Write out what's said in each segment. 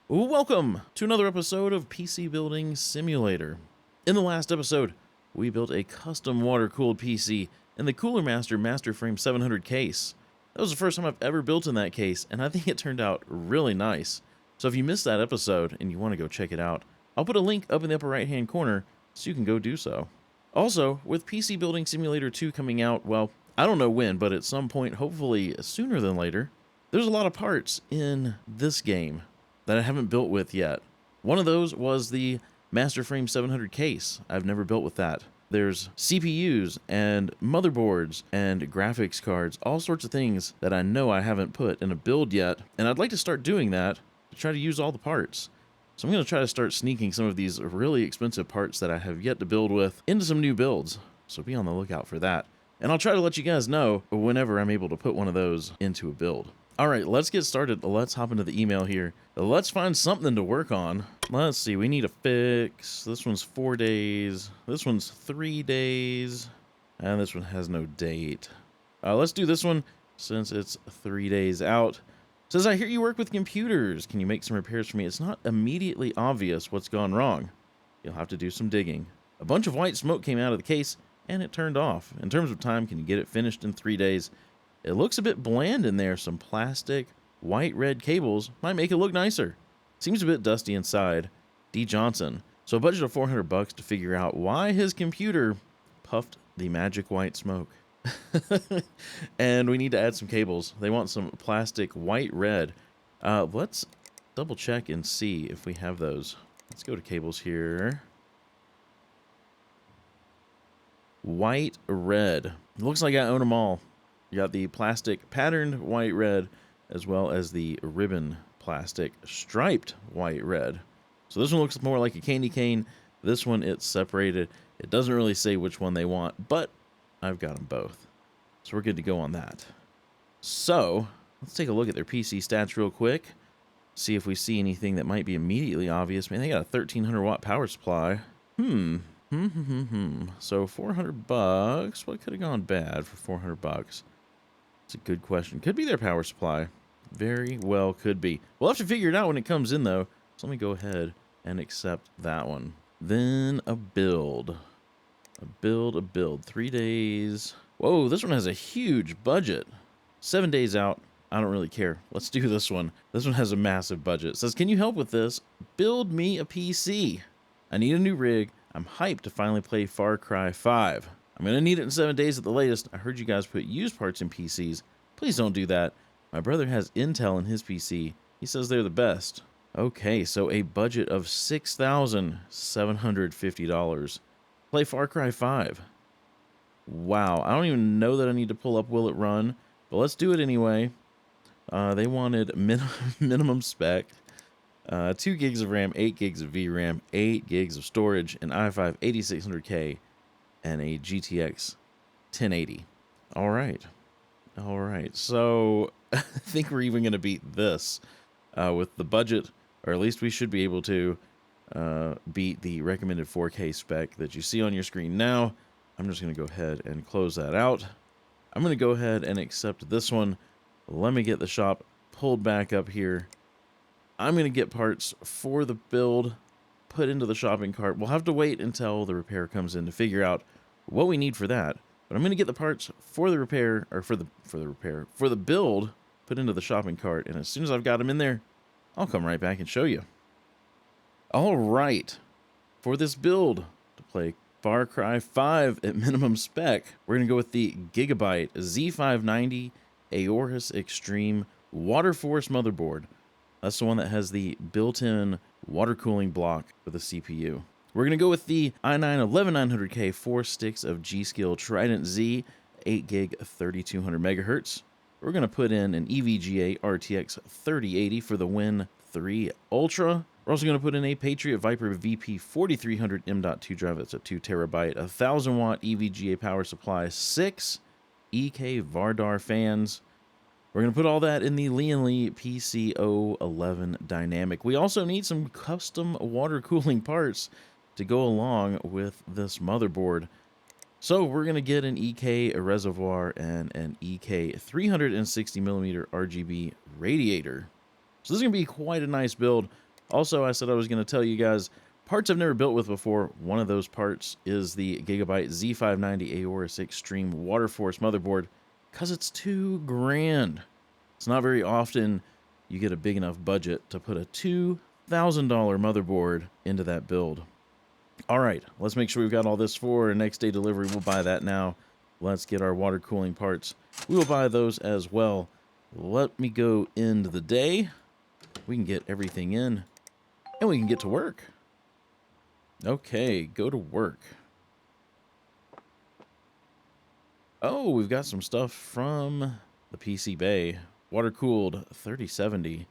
Welcome to another episode of PC Building Simulator. In the last episode, we built a custom water-cooled PC in the Cooler Master MasterFrame 700 case. That was the first time I've ever built in that case, and I think it turned out really nice. So if you missed that episode and you want to go check it out, I'll put a link up in the upper right-hand corner so you can go do so. Also, with PC Building Simulator 2 coming out, well, I don't know when, but at some point, hopefully sooner than later, there's a lot of parts in this game that I haven't built with yet. One of those was the MasterFrame 700 case. I've never built with that. There's CPUs and motherboards and graphics cards, all sorts of things that I know I haven't put in a build yet, and I'd like to start doing that to try to use all the parts. So I'm going to try to start sneaking some of these really expensive parts that I have yet to build with into some new builds, so be on the lookout for that. And I'll try to let you guys know whenever I'm able to put one of those into a build. All right, let's get started. Let's hop into the email here. Let's find something to work on. Let's see, we need a fix. This one's 4 days. This one's 3 days. And this one has no date. Let's do this one since it's 3 days out. It says, I hear you work with computers. Can you make some repairs for me? It's not immediately obvious what's gone wrong. You'll have to do some digging. A bunch of white smoke came out of the case and it turned off. In terms of time, can you get it finished in 3 days? It looks a bit bland in there. Some plastic, white-red cables might make it look nicer. Seems a bit dusty inside. D. Johnson. So a budget of $400 to figure out why his computer puffed the magic white smoke. And we need to add some cables. They want some plastic white-red. Let's double check and see if we have those. Let's go to cables here. White red. Looks like I own them all. You got the plastic patterned white red as well as the ribbon plastic striped white red. So this one looks more like a candy cane. This one, it's separated. It doesn't really say which one they want, but I've got them both. So we're good to go on that. So let's take a look at their PC stats real quick. See if we see anything that might be immediately obvious. Man, they got a 1300 watt power supply. So $400. What could have gone bad for $400? It's a good question. Could be their power supply. Very well could be. We'll have to figure it out when it comes in, though. So let me go ahead and accept that one. Then a build. A build. 3 days. Whoa, this one has a huge budget. 7 days out. I don't really care. Let's do this one. This one has a massive budget. It says, can you help with this? Build me a PC. I need a new rig. I'm hyped to finally play Far Cry 5. I'm going to need it in 7 days at the latest. I heard you guys put used parts in PCs. Please don't do that. My brother has Intel in his PC. He says they're the best. Okay, so a budget of $6,750. Play Far Cry 5. Wow, I don't even know that I need to pull up Will It Run, but let's do it anyway. They wanted minimum spec. 2 gigs of RAM, 8 gigs of VRAM, 8 gigs of storage, an i5 8600K, and a GTX 1080. All right. So I think we're even going to beat this with the budget, or at least we should be able to beat the recommended 4K spec that you see on your screen now. I'm just going to go ahead and close that out. I'm going to go ahead and accept this one. Let me get the shop pulled back up here. I'm going to get parts for the build put into the shopping cart. We'll have to wait until the repair comes in to figure out what we need for that. But I'm going to get the parts for the repair, or for the build put into the shopping cart. And as soon as I've got them in there, I'll come right back and show you. All right. For this build to play Far Cry 5 at minimum spec, we're going to go with the Gigabyte Z590 Aorus Extreme Waterforce motherboard. That's the one that has the built-in water cooling block for the CPU. We're going to go with the i9-11900K 4 sticks of G-Skill Trident Z, 8 gig, 3200 megahertz. We're going to put in an EVGA RTX 3080 for the Win 3 Ultra. We're also going to put in a Patriot Viper VP 4300 M.2 drive. That's a 2 terabyte, 1000 watt EVGA power supply, 6 EK Vardar fans. We're going to put all that in the Lee & PC011 Dynamic. We also need some custom water cooling parts to go along with this motherboard. So we're going to get an EK reservoir and an EK 360mm RGB radiator. So this is going to be quite a nice build. Also, I said I was going to tell you guys parts I've never built with before. One of those parts is the Gigabyte Z590 Aorus Extreme Waterforce motherboard, because it's $2 grand. It's not very often you get a big enough budget to put a $2,000 motherboard into that build. All right, let's make sure we've got all this for next day delivery. We'll buy that now. Let's get our water cooling parts. We will buy those as well. Let me go end the day. We can get everything in, and we can get to work. Okay, go to work. Oh, we've got some stuff from the PC Bay. Water-cooled 3070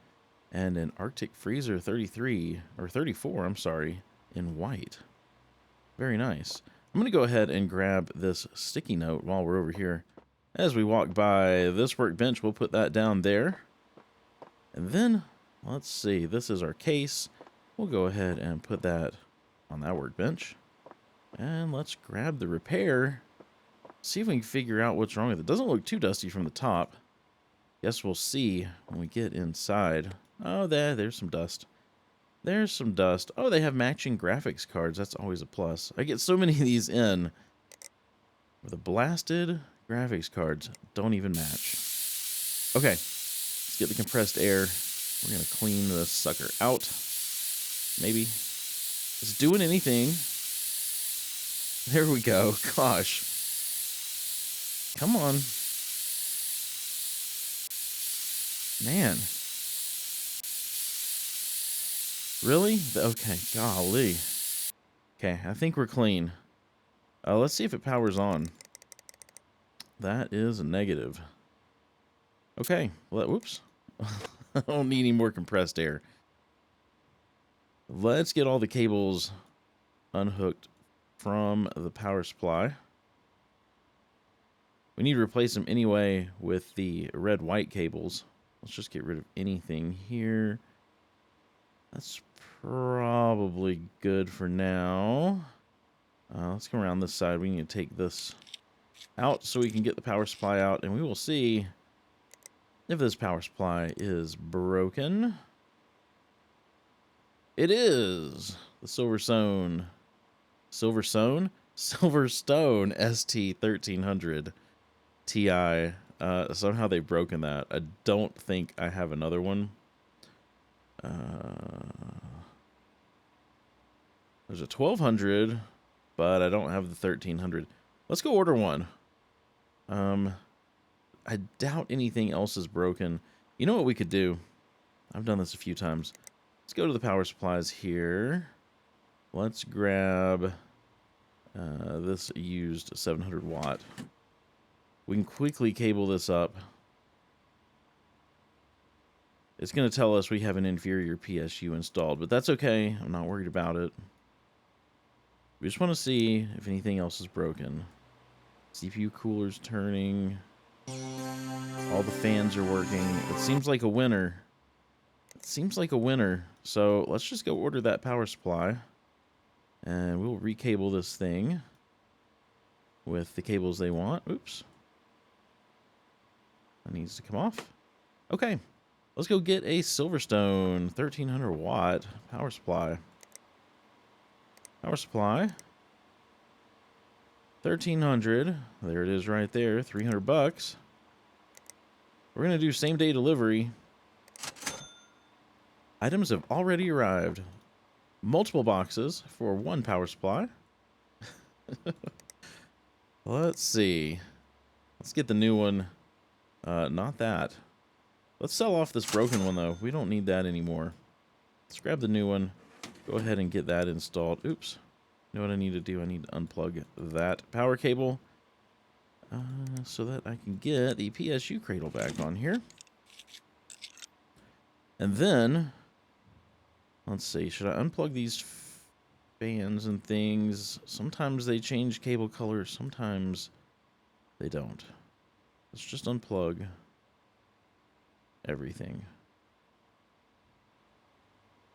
and an Arctic Freezer 33, or 34, I'm sorry, in white. Very nice. I'm going to go ahead and grab this sticky note while we're over here. As we walk by this workbench, we'll put that down there. And then, let's see, this is our case. We'll go ahead and put that on that workbench. And let's grab the repair. See if we can figure out what's wrong with it. Doesn't look too dusty from the top. Guess we'll see when we get inside. Oh, there's some dust. There's some dust. Oh, they have matching graphics cards. That's always a plus. I get so many of these in. With the blasted graphics cards don't even match. Okay, let's get the compressed air. We're going to clean this sucker out. Maybe. Is it doing anything? There we go. Gosh. Come on. Man. Really? Okay, golly. Okay, I think we're clean. Let's see if it powers on. That is a negative. Okay, well, whoops. I don't need any more compressed air. Let's get all the cables unhooked from the power supply. We need to replace them anyway with the red-white cables. Let's just get rid of anything here. That's probably good for now. Let's come around this side. We need to take this out so we can get the power supply out, and we will see if this power supply is broken. It is the Silverstone ST1300 Ti. Somehow they've broken that. I don't think I have another one. There's a 1200, but I don't have the 1300. Let's go order one. I doubt anything else is broken. You know what we could do? I've done this a few times. Let's go to the power supplies here. Let's grab this used 700 watt. We can quickly cable this up. It's going to tell us we have an inferior PSU installed, but that's okay. I'm not worried about it. We just want to see if anything else is broken. CPU cooler's turning. All the fans are working. It seems like a winner. It seems like a winner. So let's just go order that power supply. And we'll recable this thing with the cables they want. Oops. That needs to come off. Okay. Let's go get a Silverstone 1300 watt power supply. Power supply. 1300. There it is right there. 300 bucks. We're going to do same day delivery. Items have already arrived. Multiple boxes for one power supply. Let's see. Let's get the new one. Not that. Let's sell off this broken one, though. We don't need that anymore. Let's grab the new one. Go ahead and get that installed. Oops. You know what I need to do? I need to unplug that power cable so that I can get the PSU cradle back on here. And then, let's see. Should I unplug these fans and things? Sometimes they change cable color. Sometimes they don't. Let's just unplug everything.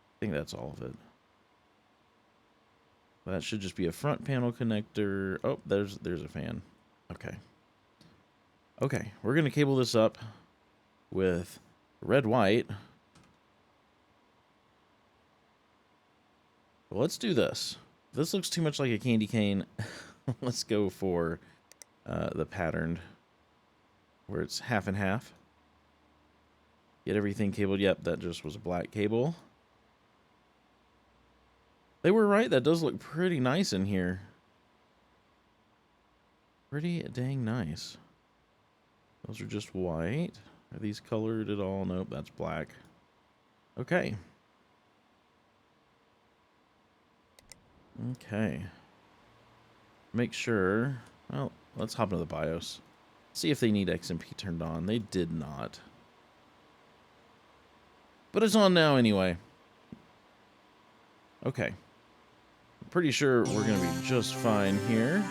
I think that's all of it. That should just be a front panel connector. Oh, there's a fan. Okay. Okay, we're going to cable this up with red-white. Well, let's do this. This looks too much like a candy cane. Let's go for the patterned, where it's half and half. Get everything cabled. Yep, that just was a black cable. They were right. That does look pretty nice in here. Pretty dang nice. Those are just white. Are these colored at all? Nope, that's black. Okay. Okay. Make sure... Well, let's hop into the BIOS. See if they need XMP turned on. They did not. But it's on now anyway. Okay. I'm pretty sure we're going to be just fine here.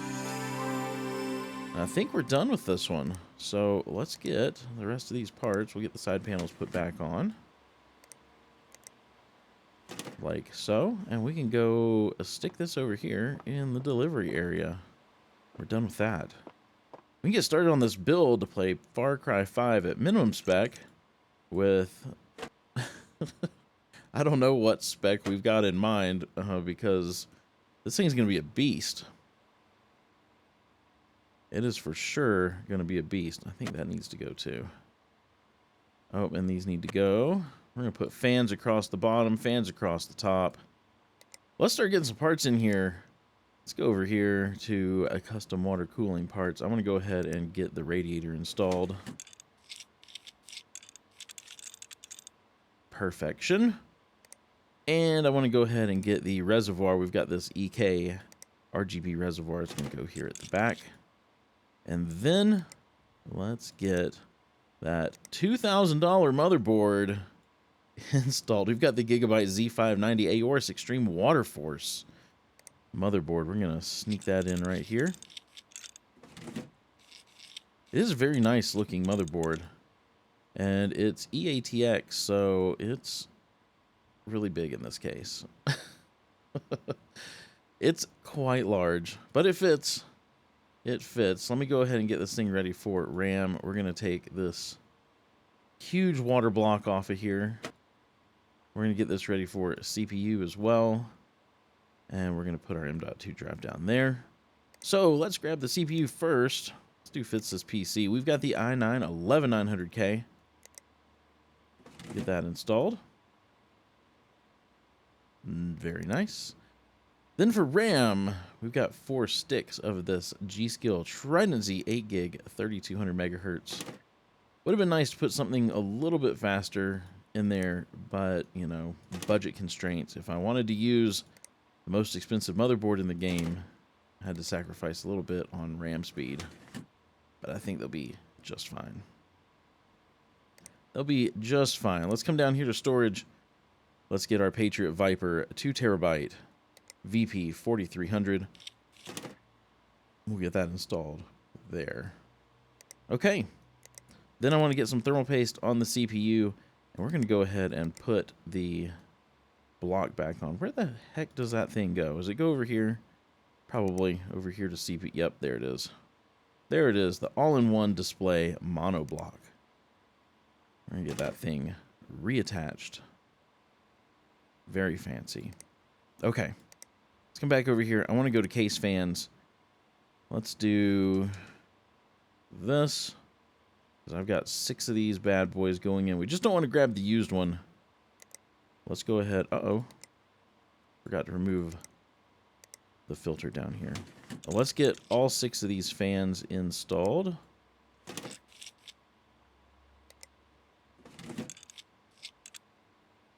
I think we're done with this one. So let's get the rest of these parts. We'll get the side panels put back on. Like so. And we can go stick this over here in the delivery area. We're done with that. We can get started on this build to play Far Cry 5 at minimum spec with... I don't know what spec we've got in mind because this thing's going to be a beast. It is for sure going to be a beast. I think that needs to go too. Oh, and these need to go. We're going to put fans across the bottom, fans across the top. Let's start getting some parts in here. Let's go over here to a custom water cooling parts. I'm going to go ahead and get the radiator installed. Perfection. And I want to go ahead and get the reservoir. We've got this EK RGB reservoir. It's going to go here at the back. And then let's get that $2,000 motherboard installed. We've got the Gigabyte Z590 Aorus Extreme Waterforce motherboard. We're going to sneak that in right here. It is a very nice looking motherboard. And it's EATX, so it's really big in this case. It's quite large, but it fits. It fits. Let me go ahead and get this thing ready for RAM. We're going to take this huge water block off of here. We're going to get this ready for CPU as well. And we're going to put our M.2 drive down there. So let's grab the CPU first. Let's do fits this PC. We've got the i9 11900K. Get that installed. Very nice. Then for RAM, we've got 4 sticks of this G.Skill Trident Z 8 gig 3200 megahertz. Would have been nice to put something a little bit faster in there, but, you know, budget constraints. If I wanted to use the most expensive motherboard in the game, I had to sacrifice a little bit on RAM speed. But I think they'll be just fine. They'll be just fine. Let's come down here to storage. Let's get our Patriot Viper 2 terabyte VP 4300. We'll get that installed there. Okay. Then I want to get some thermal paste on the CPU, and we're going to go ahead and put the block back on. Where the heck does that thing go? Does it go over here? Probably over here to CPU. Yep, there it is. There it is, the all-in-one display mono block. We're going to get that thing reattached. Very fancy. Okay. Let's come back over here. I want to go to case fans. Let's do this. Because I've got 6 of these bad boys going in. We just don't want to grab the used one. Let's go ahead. Uh-oh. Forgot to remove the filter down here. Well, let's get all 6 of these fans installed.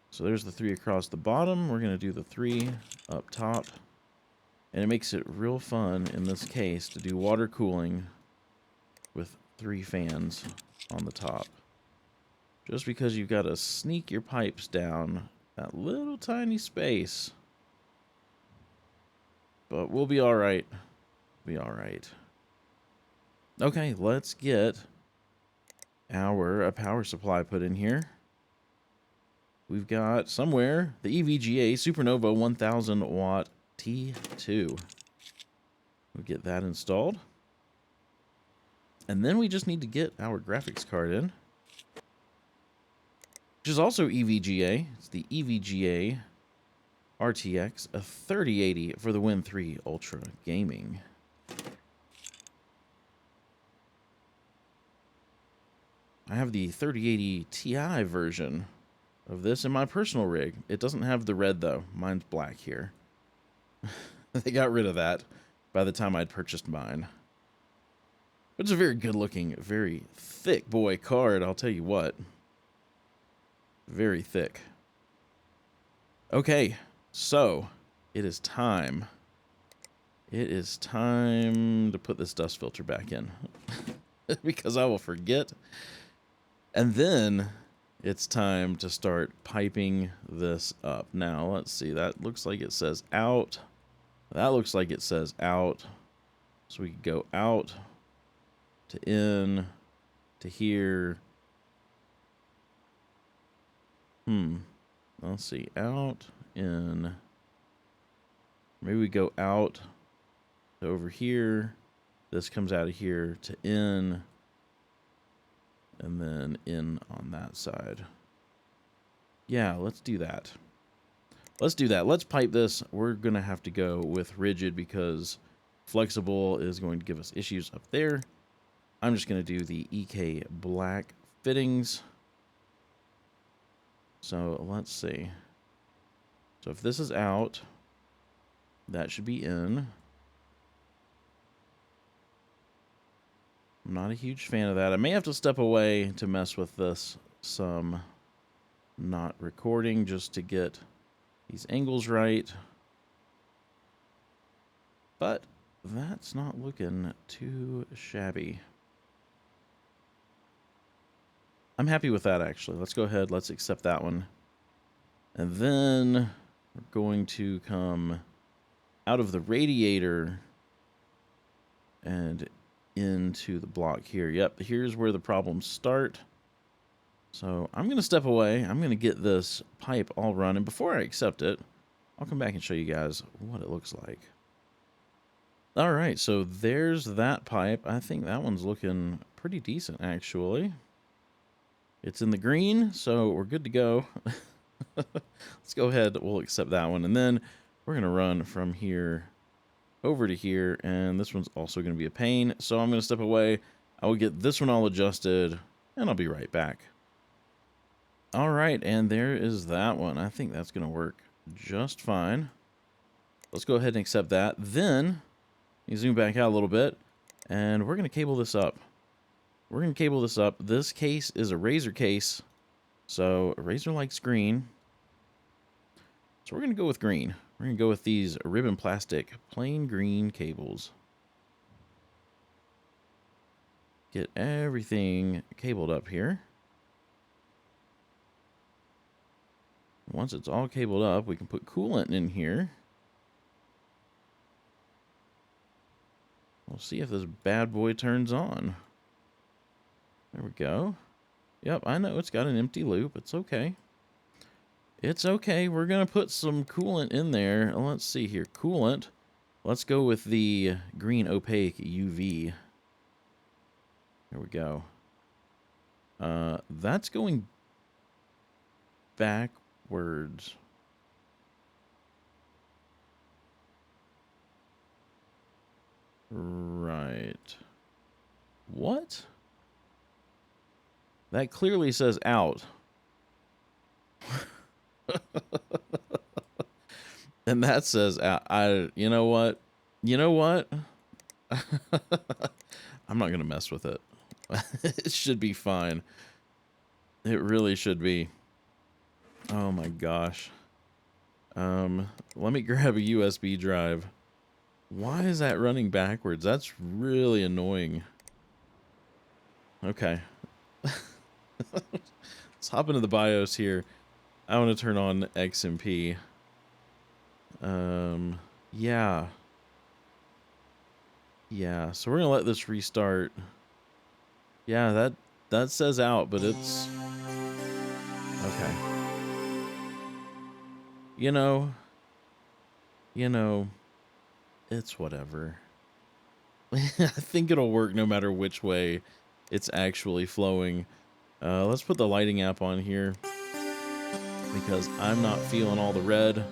So there's the 3 across the bottom. We're going to do the 3 up top. And it makes it real fun in this case to do water cooling with 3 fans on the top. Just because you've got to sneak your pipes down that little tiny space. But we'll be all right. Be all right. Okay, let's get our power supply put in here. We've got somewhere the EVGA Supernova 1000 watt T2. We'll get that installed. And then we just need to get our graphics card in, which is also EVGA. It's the EVGA RTX, a 3080 for the Win 3 Ultra Gaming. I have the 3080 Ti version of this in my personal rig. It doesn't have the red though. Mine's black here. They got rid of that by the time I'd purchased mine. But it's a very good looking, very thick boy card, I'll tell you what. Very thick. Okay, so it is time. It is time to put this dust filter back in. Because I will forget. And then it's time to start piping this up. Now, let's see. That looks like it says out. That looks like it says out. So we could go out to in to here. Let's see. Out, in. Maybe we go out to over here. This comes out of here to in. And then in on that side. Yeah, let's do that. Let's do that. Let's pipe this. We're going to have to go with rigid because flexible is going to give us issues up there. I'm just going to do the EK black fittings. So let's see. So if this is out, that should be in. I'm not a huge fan of that. I may have to step away to mess with this some. Not recording just to get these angles right. But that's not looking too shabby. I'm happy with that, actually. Let's go ahead. Let's accept that one. And then we're going to come out of the radiator and into the block here. Yep, here's where the problems start. So I'm going to step away. I'm going to get this pipe all running. Before I accept it, I'll come back and show you guys what it looks like. All right, so there's that pipe. I think that one's looking pretty decent, actually. It's in the green, so we're good to go. Let's go ahead. We'll accept that one. And then we're going to run from here over to here. And this one's also going to be a pain. So I'm going to step away. I will get this one all adjusted, and I'll be right back. All right, and there is that one. I think that's going to work just fine. Let's go ahead and accept that. Then you zoom back out a little bit, and we're going to cable this up. We're going to cable this up. This case is a Razer case, so a Razer likes green. So we're going to go with green. We're going to go with these ribbon plastic plain green cables. Get everything cabled up here. Once it's all cabled up, we can put coolant in here. We'll see if this bad boy turns on. There we go. Yep, I know it's got an empty loop. It's okay. It's okay. We're going to put some coolant in there. Let's see here. Coolant. Let's go with the green opaque UV. There we go. That's going backwards. Right. What? That clearly says out. And that says out. You know what? You know what? I'm not going to mess with it. It should be fine. It really should be. Oh my gosh. Let me grab a USB drive. Why is that running backwards? That's really annoying. Okay. Let's hop into the BIOS here. I want to turn on XMP. Yeah. Yeah, so we're going to let this restart. Yeah, that says out, but it's... Okay. You know, it's whatever. I think it'll work no matter which way it's actually flowing. Let's put the lighting app on here because I'm not feeling all the red.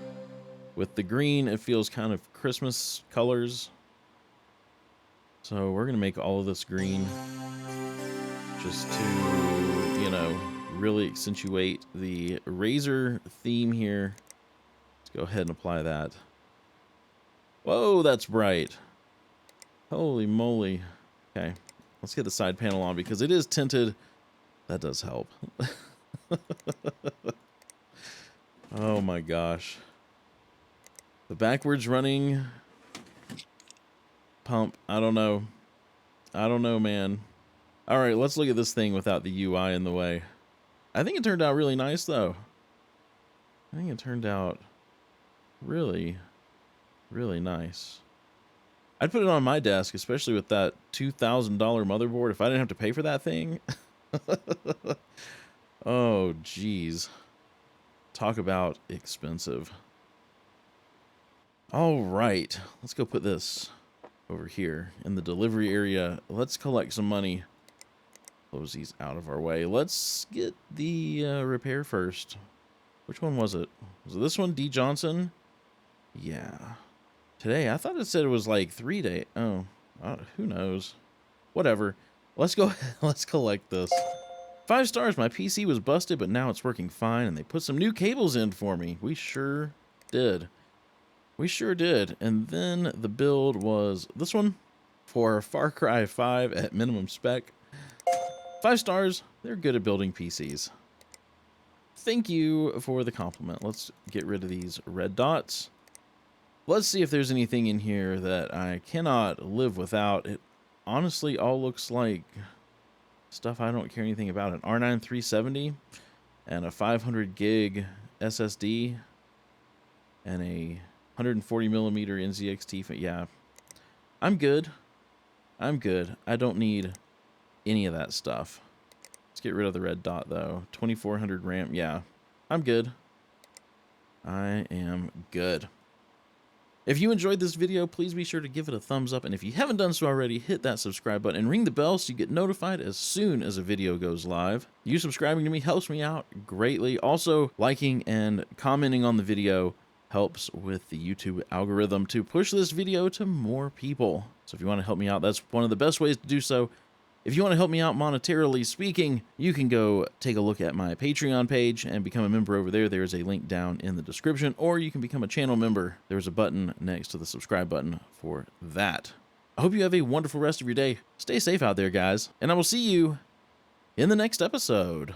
With the green, it feels kind of Christmas colors. So we're going to make all of this green just to, you know, really accentuate the razor theme here. Let's go ahead and apply that. Whoa, that's bright. Holy moly. Okay, let's get the side panel on because it is tinted. That does help. Oh my gosh. The backwards running pump. I don't know. I don't know, man. All right, let's look at this thing without the UI in the way. I think it turned out really nice, though. I think it turned out really, really nice. I'd put it on my desk, especially with that $2,000 motherboard, if I didn't have to pay for that thing. Oh, geez. Talk about expensive. All right, let's go put this over here in the delivery area. Let's collect some money. Close these out of our way. Let's get the repair first. Which one was it? Was it this one, D. Johnson? Yeah. Today, I thought it said it was like 3 days. Oh, who knows? Whatever. Let's go. Let's collect this. 5 stars. My PC was busted, but now it's working fine, and they put some new cables in for me. We sure did. We sure did. And then the build was this one for Far Cry 5 at minimum spec. 5 stars. They're good at building PCs. Thank you for the compliment. Let's get rid of these red dots. Let's see if there's anything in here that I cannot live without. It honestly all looks like stuff I don't care anything about. An R9 370 and a 500 gig SSD and a 140 millimeter NZXT. Yeah, I'm good. I'm good. I don't need any of that stuff. Let's get rid of the red dot though. 2400 RAM. Yeah, I'm good. I am good. If you enjoyed this video, please be sure to give it a thumbs up. And if you haven't done so already, hit that subscribe button and ring the bell so you get notified as soon as a video goes live. You subscribing to me helps me out greatly. Also, liking and commenting on the video helps with the YouTube algorithm to push this video to more people. So if you want to help me out, that's one of the best ways to do so. If you want to help me out monetarily speaking, you can go take a look at my Patreon page and become a member over there. There's a link down in the description, or you can become a channel member. There's a button next to the subscribe button for that. I hope you have a wonderful rest of your day. Stay safe out there, guys, and I will see you in the next episode.